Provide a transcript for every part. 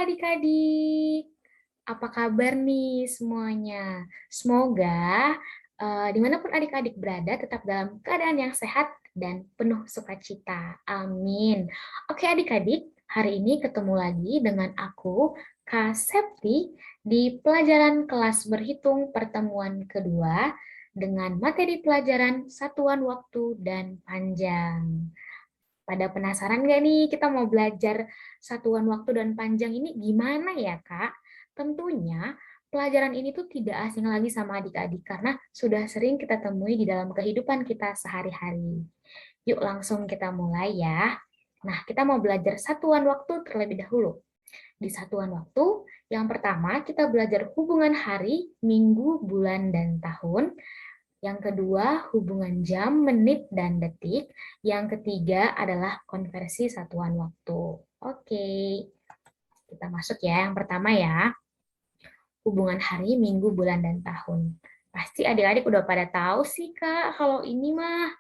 adik-adik, apa kabar nih semuanya? Semoga dimanapun adik-adik berada tetap dalam keadaan yang sehat dan penuh sukacita. Amin. Oke adik-adik, hari ini ketemu lagi dengan aku, Kak Septi, di pelajaran kelas berhitung pertemuan kedua dengan materi pelajaran satuan waktu dan panjang. Pada penasaran nggak nih kita mau belajar satuan waktu dan panjang ini gimana ya, Kak? Tentunya pelajaran ini tuh tidak asing lagi sama adik-adik karena sudah sering kita temui di dalam kehidupan kita sehari-hari. Yuk langsung kita mulai ya. Nah, kita mau belajar satuan waktu terlebih dahulu. Di satuan waktu, yang pertama kita belajar hubungan hari, minggu, bulan, dan tahun. Yang kedua, hubungan jam, menit, dan detik. Yang ketiga adalah konversi satuan waktu. Oke, kita masuk ya. Yang pertama ya, hubungan hari, minggu, bulan, dan tahun. Pasti adik-adik udah pada tahu sih, Kak, kalau ini mah.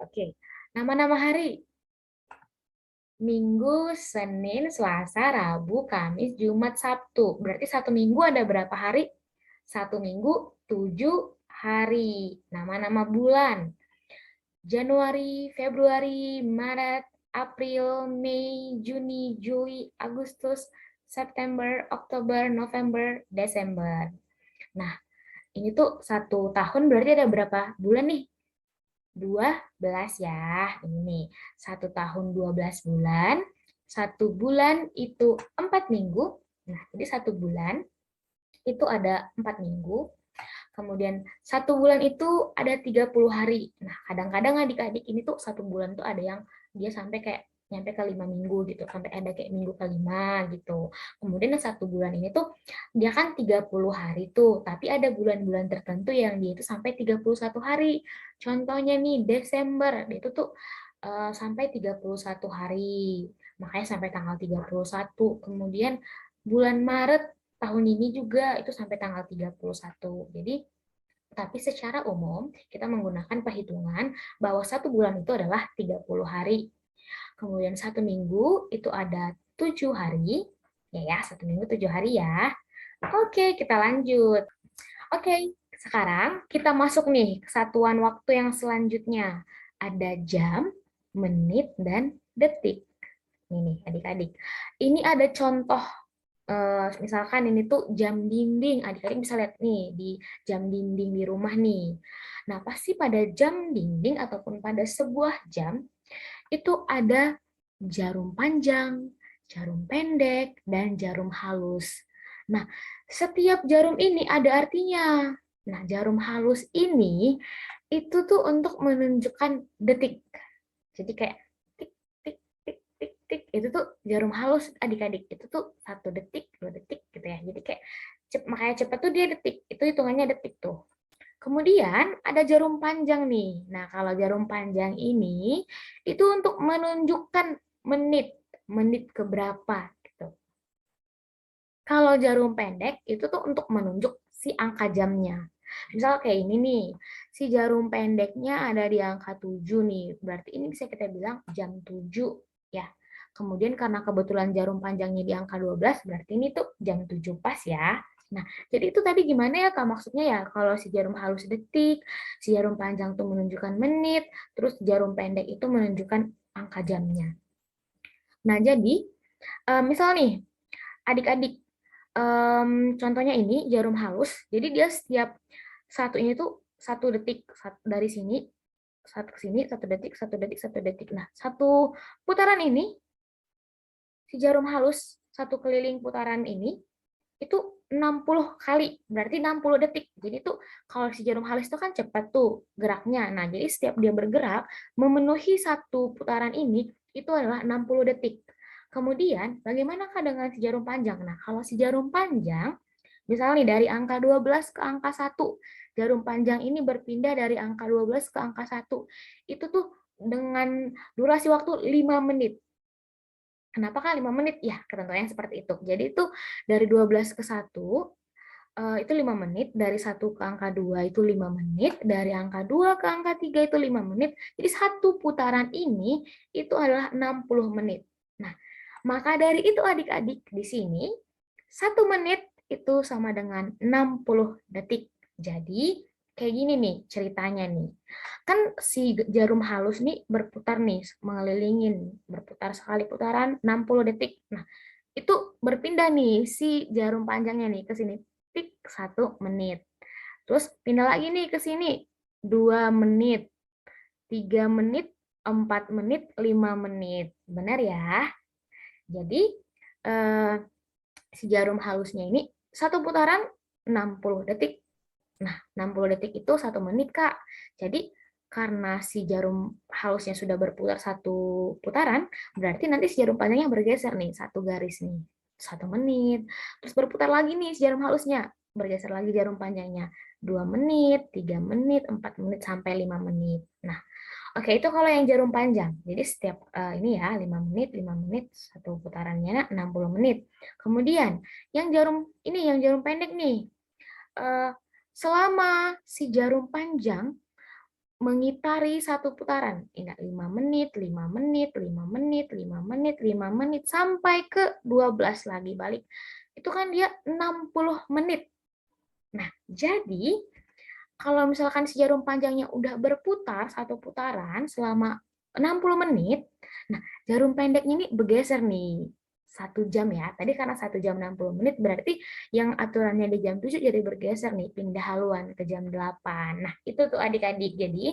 Oke, nama-nama hari. Minggu, Senin, Selasa, Rabu, Kamis, Jumat, Sabtu. Berarti satu minggu ada berapa hari? Satu minggu, 7 hari. Nama-nama bulan. Januari, Februari, Maret, April, Mei, Juni, Juli, Agustus, September, Oktober, November, Desember. Nah, ini tuh satu tahun berarti ada berapa bulan nih? 12 ya. Ini nih, satu tahun 12 bulan. Satu bulan itu 4 minggu. Nah, jadi satu bulan itu ada 4 minggu. Kemudian satu bulan itu ada 30 hari. Nah, kadang-kadang adik-adik ini tuh satu bulan tuh ada yang dia sampai kayak nyampe ke 5 minggu gitu, sampai ada kayak minggu kelima gitu. Kemudian yang satu bulan ini tuh dia kan 30 hari tuh, tapi ada bulan-bulan tertentu yang dia itu sampai 31 hari. Contohnya nih Desember, dia itu tuh sampai 31 hari. Makanya sampai tanggal 31. Kemudian bulan Maret tahun ini juga itu sampai tanggal 31. Jadi, tapi secara umum kita menggunakan perhitungan bahwa satu bulan itu adalah 30 hari. Kemudian satu minggu itu ada 7 hari. Ya, satu minggu 7 hari ya. Oke, kita lanjut. Oke, sekarang kita masuk nih ke satuan waktu yang selanjutnya. Ada jam, menit, dan detik. Ini nih adik-adik. Ini ada contoh misalkan ini tuh jam dinding, adik-adik bisa lihat nih di jam dinding di rumah nih. Nah, pasti pada jam dinding ataupun pada sebuah jam itu ada jarum panjang, jarum pendek, dan jarum halus. Nah, setiap jarum ini ada artinya. Nah, jarum halus ini itu tuh untuk menunjukkan detik. Jadi kayak tik, tik, tik, tik, tik. Itu tuh jarum halus adik-adik. Itu tuh 1 detik, 2 detik gitu ya. Jadi kayak makanya cepat tuh dia detik. Itu hitungannya detik tuh. Kemudian ada jarum panjang nih. Nah, kalau jarum panjang ini itu untuk menunjukkan menit, menit keberapa gitu. Kalau jarum pendek itu tuh untuk menunjuk si angka jamnya. Misal kayak ini nih, si jarum pendeknya ada di angka 7 nih. Berarti ini bisa kita bilang jam 7 ya. Kemudian karena kebetulan jarum panjangnya di angka 12, berarti ini tuh jam 7 pas ya. Nah, jadi itu tadi gimana ya Kak maksudnya ya? Kalau si jarum halus detik, si jarum panjang tuh menunjukkan menit, terus jarum pendek itu menunjukkan angka jamnya. Nah, jadi misal nih adik-adik contohnya ini jarum halus. Jadi dia setiap satu ini tuh 1 detik dari sini satu ke sini 1 detik 1 detik 1 detik. Nah, satu putaran ini si jarum halus satu keliling putaran ini itu 60 kali, berarti 60 detik. Jadi tuh kalau si jarum halus itu kan cepat tuh geraknya. Nah, jadi setiap dia bergerak memenuhi satu putaran ini itu adalah 60 detik. Kemudian, bagaimanakah dengan si jarum panjang? Nah, kalau si jarum panjang, misalnya nih dari angka 12 ke angka 1, jarum panjang ini berpindah dari angka 12 ke angka 1. Itu tuh dengan durasi waktu 5 menit. Kenapa kan 5 menit? Ya, ketentuannya seperti itu. Jadi itu dari 12 ke 1, itu 5 menit, dari 1 ke angka 2 itu 5 menit, dari angka 2 ke angka 3 itu 5 menit. Jadi satu putaran ini itu adalah 60 menit. Nah, Maka dari itu adik-adik, di sini 1 menit itu sama dengan 60 detik. Jadi kayak gini nih ceritanya nih. Kan si jarum halus nih berputar nih, mengelilingin, berputar sekali putaran 60 detik. Nah, itu berpindah nih si jarum panjangnya nih ke sini. Tik 1 menit. Terus pindah lagi nih ke sini 2 menit, 3 menit, 4 menit, 5 menit. Benar ya? Jadi eh, si jarum halusnya ini satu putaran 60 detik. Nah, 60 detik itu 1 menit, Kak. Jadi karena si jarum halusnya sudah berputar 1 putaran, berarti nanti si jarum panjangnya bergeser nih, 1 garis nih. 1 menit. Terus berputar lagi nih si jarum halusnya. Bergeser lagi jarum panjangnya. 2 menit, 3 menit, 4 menit, sampai 5 menit. Nah, oke, itu kalau yang jarum panjang. Jadi setiap ini ya 5 menit, 5 menit, satu putarannya 60 menit. Kemudian yang jarum pendek nih. Eh, Selama si jarum panjang mengitari 1 putaran, ingat 5 menit, 5 menit, 5 menit, 5 menit, 5 menit sampai ke 12 lagi balik. Itu kan dia 60 menit. Nah, jadi kalau misalkan si jarum panjangnya udah berputar 1 putaran selama 60 menit, nah jarum pendeknya ini bergeser nih 1 jam ya. Tadi karena 1 jam 60 menit berarti yang aturannya di jam 7 jadi bergeser nih, pindah haluan ke jam 8. Nah itu tuh adik-adik. Jadi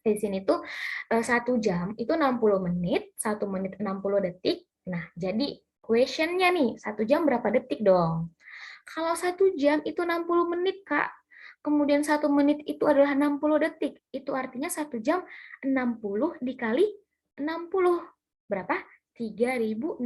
di sini tuh 1 jam itu 60 menit, 1 menit 60 detik. Nah jadi questionnya nih 1 jam berapa detik dong? Kalau 1 jam itu 60 menit, Kak. Kemudian 1 menit itu adalah 60 detik. Itu artinya 1 jam 60 dikali 60. Berapa? 3.600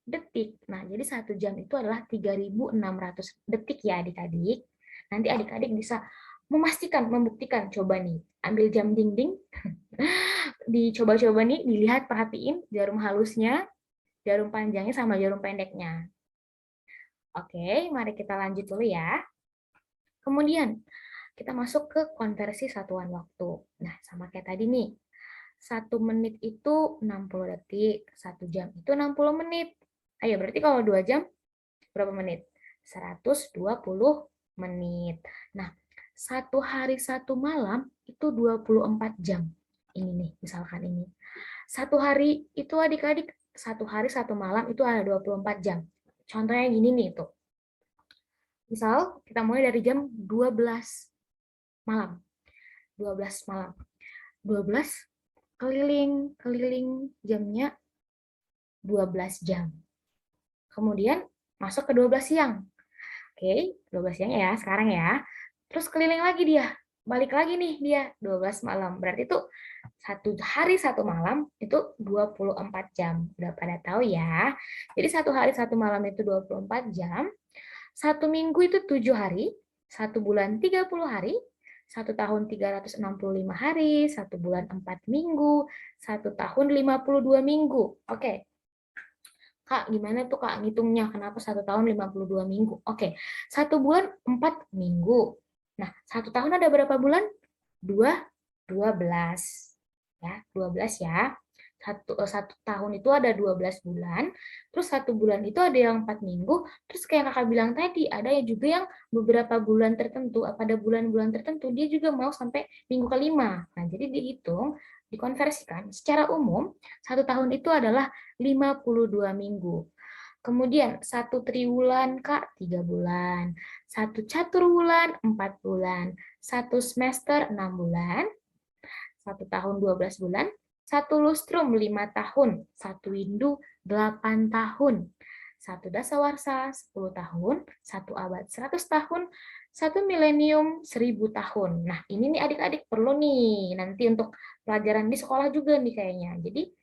detik. Nah, jadi 1 jam itu adalah 3.600 detik ya adik-adik. Nanti adik-adik bisa memastikan, membuktikan. Coba nih, ambil jam dinding, dicoba-coba nih, dilihat, perhatiin jarum halusnya, jarum panjangnya sama jarum pendeknya. Oke, mari kita lanjut dulu ya. Kemudian, kita masuk ke konversi satuan waktu. Nah, sama kayak tadi nih. 1 menit itu 60 detik, 1 jam itu 60 menit. Ayo, berarti kalau 2 jam, berapa menit? 120 menit. Nah, 1 hari 1 malam itu 24 jam. Ini nih, misalkan ini. 1 hari itu adik-adik, 1 hari 1 malam itu ada 24 jam. Contohnya gini nih, tuh. Misal kita mulai dari jam 12 malam. 12 malam. 12 keliling jamnya 12 jam. Kemudian masuk ke 12 siang. Oke, 12 siang ya sekarang ya. Terus keliling lagi dia. Balik lagi nih dia 12 malam. Berarti itu 1 hari 1 malam itu 24 jam. Udah pada tahu ya. Jadi 1 hari 1 malam itu 24 jam. 1 minggu itu 7 hari, 1 bulan 30 hari, 1 tahun 365 hari, 1 bulan 4 minggu, 1 tahun 52 minggu. Oke, Kak, gimana tuh Kak ngitungnya? Kenapa 1 tahun 52 minggu? Oke, 1 bulan 4 minggu. Nah, 1 tahun ada berapa bulan? 12. Ya, 12 ya. 1 tahun itu ada 12 bulan, terus 1 bulan itu ada yang 4 minggu, terus kayak kakak bilang tadi, ada yang juga yang beberapa bulan tertentu, pada bulan-bulan tertentu, dia juga mau sampai minggu kelima. Nah, jadi dihitung, dikonversikan, secara umum, 1 tahun itu adalah 52 minggu. Kemudian 1 triwulan, Kak, 3 bulan. 1 caturwulan, 4 bulan. 1 semester, 6 bulan. 1 tahun 12 bulan, 1 lustrum 5 tahun, 1 windu 8 tahun, 1 dasawarsa 10 tahun, 1 abad 100 tahun, 1 milenium 1000 tahun. Nah, ini nih adik-adik perlu nih nanti untuk pelajaran di sekolah juga nih kayaknya. Jadi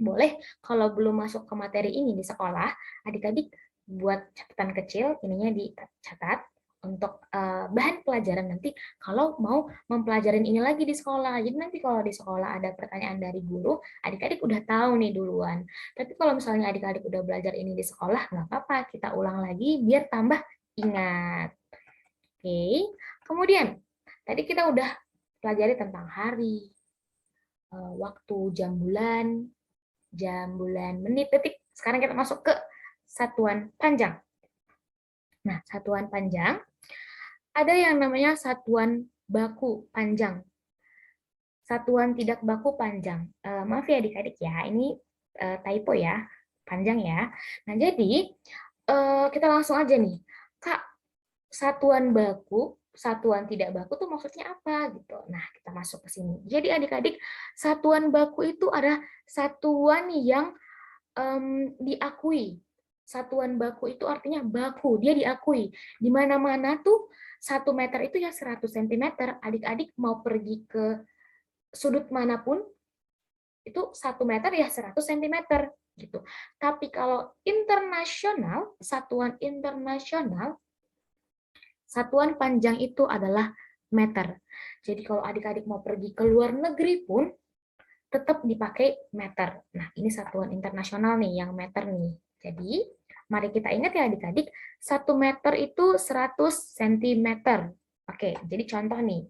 boleh kalau belum masuk ke materi ini di sekolah, adik-adik buat catatan kecil, ininya dicatat untuk bahan pelajaran nanti kalau mau mempelajarin ini lagi di sekolah. Jadi nanti kalau di sekolah ada pertanyaan dari guru, adik-adik udah tahu nih duluan. Tapi kalau misalnya adik-adik udah belajar ini di sekolah, nggak apa-apa, kita ulang lagi biar tambah ingat. Oke, kemudian tadi kita udah pelajari tentang hari, waktu, jam, bulan, menit, detik, Sekarang kita masuk ke satuan panjang. Nah, satuan panjang, ada yang namanya satuan baku panjang. Satuan tidak baku panjang. Maaf ya adik-adik ya, ini typo ya, panjang ya. Nah, jadi kita langsung aja nih. Kak, satuan baku, satuan tidak baku tuh maksudnya apa gitu. Nah, kita masuk ke sini. Jadi adik-adik, satuan baku itu ada satuan yang diakui. Satuan baku itu artinya baku, dia diakui. Di mana-mana tuh 1 meter itu ya 100 cm. Adik-adik mau pergi ke sudut manapun, itu 1 meter ya 100 cm gitu. Tapi kalau internasional, satuan internasional, satuan panjang itu adalah meter. Jadi kalau adik-adik mau pergi ke luar negeri pun, tetap dipakai meter. Nah, ini satuan internasional nih, yang meter nih. Jadi, mari kita ingat ya adik-adik, 1 meter itu 100 cm. Oke, jadi contoh nih,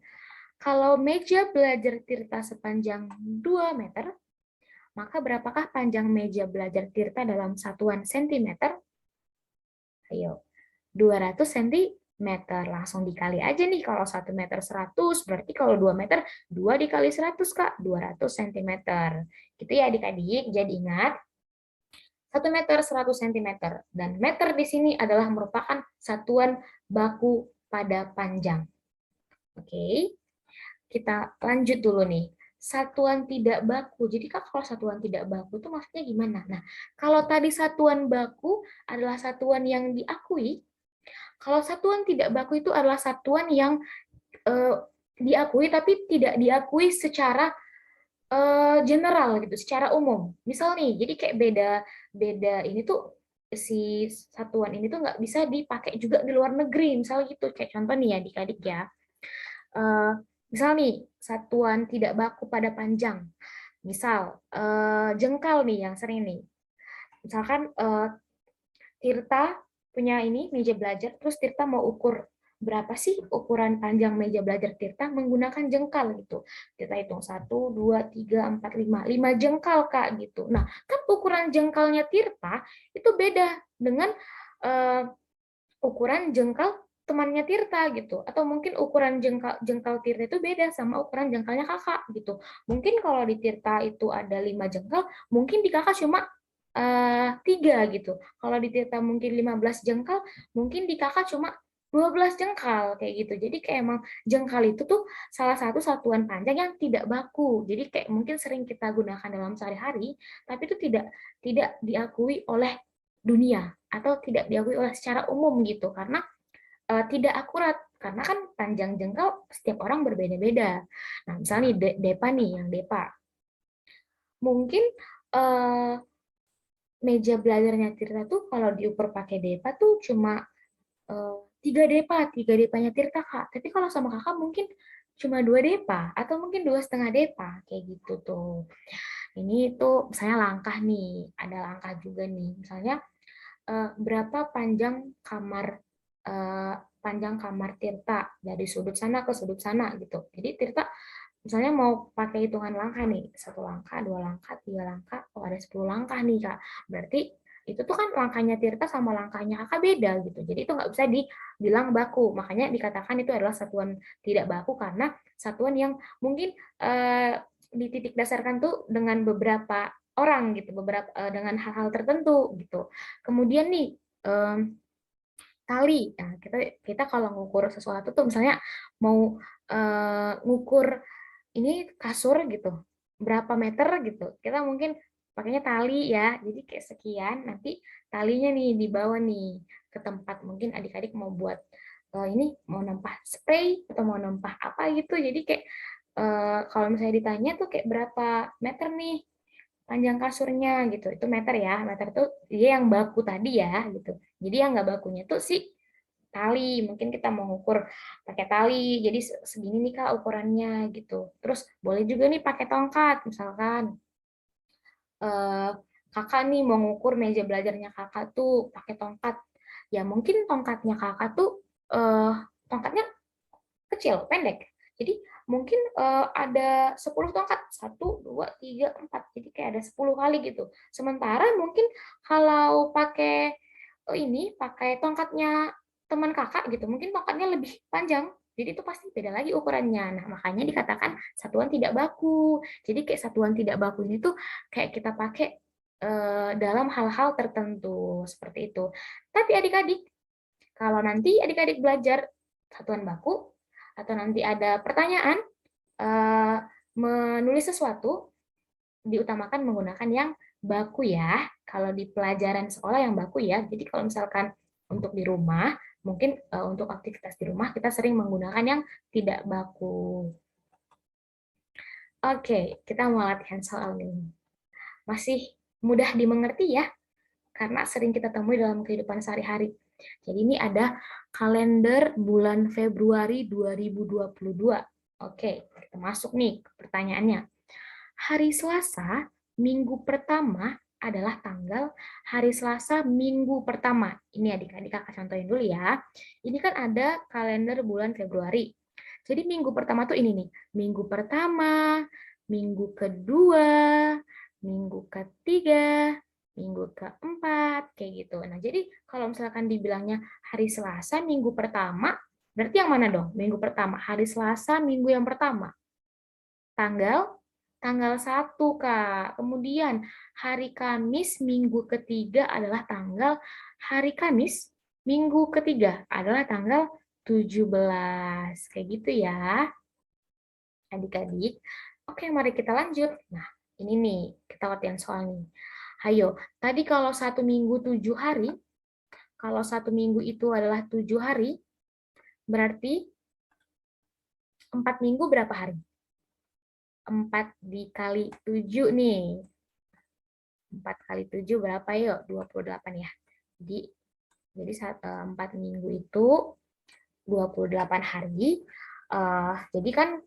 kalau meja belajar Tirta sepanjang 2 meter, maka berapakah panjang meja belajar Tirta dalam satuan sentimeter? Ayo, 200 cm. Langsung dikali aja nih, kalau 1 meter 100, berarti kalau 2 meter, 2 dikali 100, Kak, 200 cm. Gitu ya adik-adik, jadi ingat, 1 meter 100 cm. Dan meter di sini adalah merupakan satuan baku pada panjang. Oke, kita lanjut dulu nih. Satuan tidak baku. Jadi Kak, kalau satuan tidak baku itu maksudnya gimana? Nah, kalau tadi satuan baku adalah satuan yang diakui, kalau satuan tidak baku itu adalah satuan yang diakui tapi tidak diakui secara general gitu, secara umum. Misal nih, jadi kayak beda ini tuh, si satuan ini tuh nggak bisa dipakai juga di luar negeri, misalnya gitu. Kayak contoh nih ya adik-adik ya. Misal nih, satuan tidak baku pada panjang. Misal jengkal nih yang sering nih. Misalkan Tirta punya ini meja belajar, terus Tirta mau ukur berapa sih ukuran panjang meja belajar Tirta menggunakan jengkal gitu. Kita hitung 1, 2, 3, 4, 5. 5 jengkal, Kak, gitu. Nah, kan ukuran jengkalnya Tirta itu beda dengan ukuran jengkal temannya Tirta gitu. Atau mungkin ukuran jengkal Tirta itu beda sama ukuran jengkalnya Kakak gitu. Mungkin kalau di Tirta itu ada 5 jengkal, mungkin di Kakak cuma 3 gitu. Kalau di Tirta mungkin 15 jengkal, mungkin di Kakak cuma 12 jengkal kayak gitu. Jadi kayak emang jengkal itu tuh salah satu satuan panjang yang tidak baku. Jadi kayak mungkin sering kita gunakan dalam sehari-hari, tapi itu tidak diakui oleh dunia atau tidak diakui oleh secara umum gitu, karena tidak akurat, karena kan panjang jengkal setiap orang berbeda-beda. Nah, misalnya nih Depa nih, yang Depa mungkin meja belajarnya Tirta tuh kalau diukur pakai Depa tuh cuma 3 Depa, 3 Depanya Tirta, Kak. Tapi kalau sama Kakak mungkin cuma 2 Depa atau mungkin 2,5 Depa kayak gitu tuh. Ini tuh misalnya langkah nih, ada langkah juga nih. Misalnya berapa panjang kamar Tirta dari sudut sana ke sudut sana gitu. Jadi Tirta misalnya mau pakai hitungan langkah nih, 1 langkah, 2 langkah, 3 langkah, oh ada 10 langkah nih Kak. Berarti itu tuh kan langkahnya Tirta sama langkahnya Kakak beda gitu. Jadi itu nggak bisa dibilang baku. Makanya dikatakan itu adalah satuan tidak baku karena satuan yang mungkin dititik dasarkan tuh dengan beberapa orang gitu, beberapa dengan hal-hal tertentu gitu. Kemudian nih tali. Nah, kita kalau ngukur sesuatu tuh misalnya mau ngukur ini kasur gitu, berapa meter gitu. Kita mungkin pakainya tali ya. Jadi kayak sekian, nanti talinya nih dibawa nih ke tempat mungkin adik-adik mau buat ini mau nempah spray atau mau nempah apa gitu. Jadi kayak kalau misalnya ditanya tuh kayak berapa meter nih panjang kasurnya gitu, itu meter ya, meter itu dia yang baku tadi ya gitu. Jadi yang nggak bakunya tuh si tali, mungkin kita mau ngukur pakai tali, jadi segini nih Kak ukurannya gitu. Terus boleh juga nih pakai tongkat, misalkan Kakak nih mau ngukur meja belajarnya Kakak tuh pakai tongkat, ya mungkin tongkatnya Kakak tuh tongkatnya kecil, pendek. Jadi mungkin ada 10 tongkat, 1, 2, 3, 4. Jadi kayak ada 10 kali gitu. Sementara mungkin kalau pakai pakai tongkatnya teman kakak gitu, mungkin tongkatnya lebih panjang. Jadi itu pasti beda lagi ukurannya. Nah, makanya dikatakan satuan tidak baku. Jadi kayak satuan tidak baku ini tuh kayak kita pakai dalam hal-hal tertentu seperti itu. Tapi adik-adik, kalau nanti adik-adik belajar satuan baku atau nanti ada pertanyaan menulis sesuatu, diutamakan menggunakan yang baku ya. Kalau di pelajaran sekolah yang baku ya. Jadi kalau misalkan untuk di rumah, mungkin untuk aktivitas di rumah kita sering menggunakan yang tidak baku. Oke, kita mau latihan soal ini. Masih mudah dimengerti ya, karena sering kita temui dalam kehidupan sehari-hari. Jadi ini ada kalender bulan Februari 2022. Oke, kita masuk nih ke pertanyaannya. Hari Selasa, minggu pertama adalah tanggal hari Selasa minggu pertama. Ini adik-adik kakak contohin dulu ya. Ini kan ada kalender bulan Februari. Jadi minggu pertama tuh ini nih. Minggu pertama, minggu kedua, minggu ketiga, minggu keempat, kayak gitu. Nah, jadi kalau misalkan dibilangnya hari Selasa minggu pertama, berarti yang mana dong? Minggu pertama, hari Selasa minggu yang pertama. Tanggal 1, Kak. Kemudian hari Kamis minggu ketiga adalah tanggal hari Kamis minggu ketiga adalah tanggal 17. Kayak gitu ya, adik-adik. Oke, mari kita lanjut. Nah, ini nih, kita latihan soal nih. Ayo, tadi kalau 1 minggu 7 hari, kalau 1 minggu itu adalah 7 hari, berarti 4 minggu berapa hari? 4 dikali 7 nih. 4 kali 7 berapa yuk? 28 ya. Jadi 4 minggu itu 28 hari. Jadi kan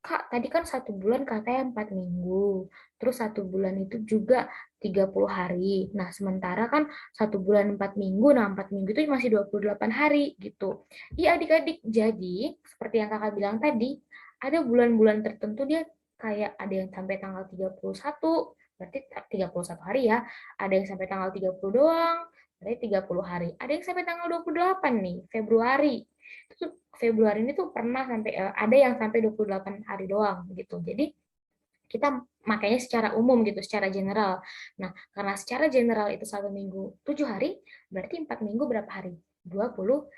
Kak, tadi kan 1 bulan katanya 4 minggu. Terus 1 bulan itu juga 30 hari. Nah, sementara kan 1 bulan 4 minggu, nah 4 minggu itu masih 28 hari gitu. Iya adik-adik, jadi seperti yang kakak bilang tadi, ada bulan-bulan tertentu dia kayak ada yang sampai tanggal 31, berarti 31 hari ya. Ada yang sampai tanggal 30 doang, berarti 30 hari. Ada yang sampai tanggal 28 nih, Februari. Itu Februari ini tuh pernah sampai ada yang sampai 28 hari doang gitu. Jadi kita makanya secara umum gitu, secara general. Nah, karena secara general itu 1 minggu 7 hari, berarti 4 minggu berapa hari? 28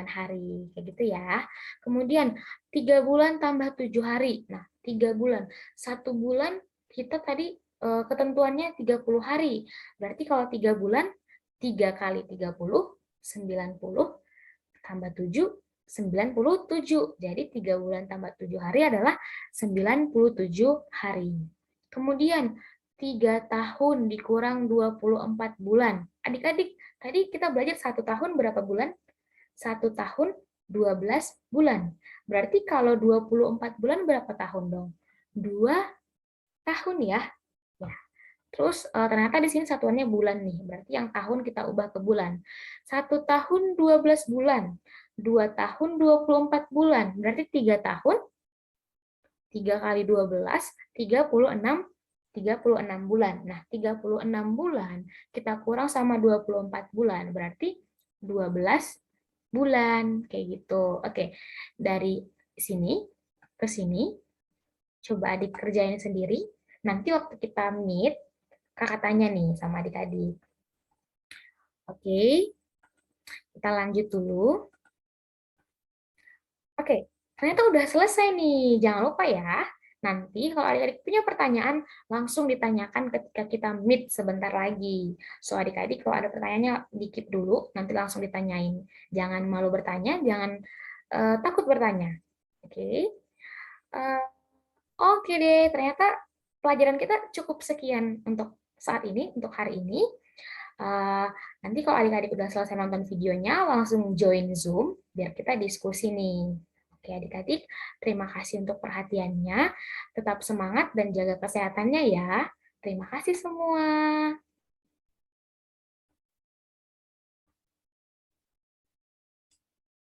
hari, kayak gitu ya. Kemudian 3 bulan tambah 7 hari. Nah, 3 bulan. 1 bulan kita tadi ketentuannya 30 hari. Berarti kalau 3 bulan, 3 kali 30, 90, tambah 7, 97. Jadi 3 bulan tambah 7 hari adalah 97 hari. Kemudian 3 tahun dikurang 24 bulan. Adik-adik, tadi kita belajar 1 tahun berapa bulan? 1 tahun 12 bulan. Berarti kalau 24 bulan berapa tahun dong? 2 tahun ya. Ya. Terus ternyata di sini satuannya bulan nih. Berarti yang tahun kita ubah ke bulan. 1 tahun 12 bulan. 2 tahun 24 bulan. Berarti 3 tahun, 3 kali 12, 36 bulan. Nah, 36 bulan kita kurang sama 24 bulan. Berarti 12 bulan. Kayak gitu. Oke, dari sini ke sini, coba adik kerjain sendiri. Nanti waktu kita meet, kakak tanya nih sama adik-adik. Oke, kita lanjut dulu. Oke, ternyata udah selesai nih. Jangan lupa ya, nanti kalau adik-adik punya pertanyaan, langsung ditanyakan ketika kita meet sebentar lagi. So, adik-adik kalau ada pertanyaannya, dikit dulu, nanti langsung ditanyain. Jangan malu bertanya, jangan takut bertanya. Oke. Oke deh, ternyata pelajaran kita cukup sekian untuk saat ini, untuk hari ini. Nanti kalau adik-adik udah selesai nonton videonya, langsung join Zoom, biar kita diskusi nih. Oke adik-adik, terima kasih untuk perhatiannya. Tetap semangat dan jaga kesehatannya ya. Terima kasih semua.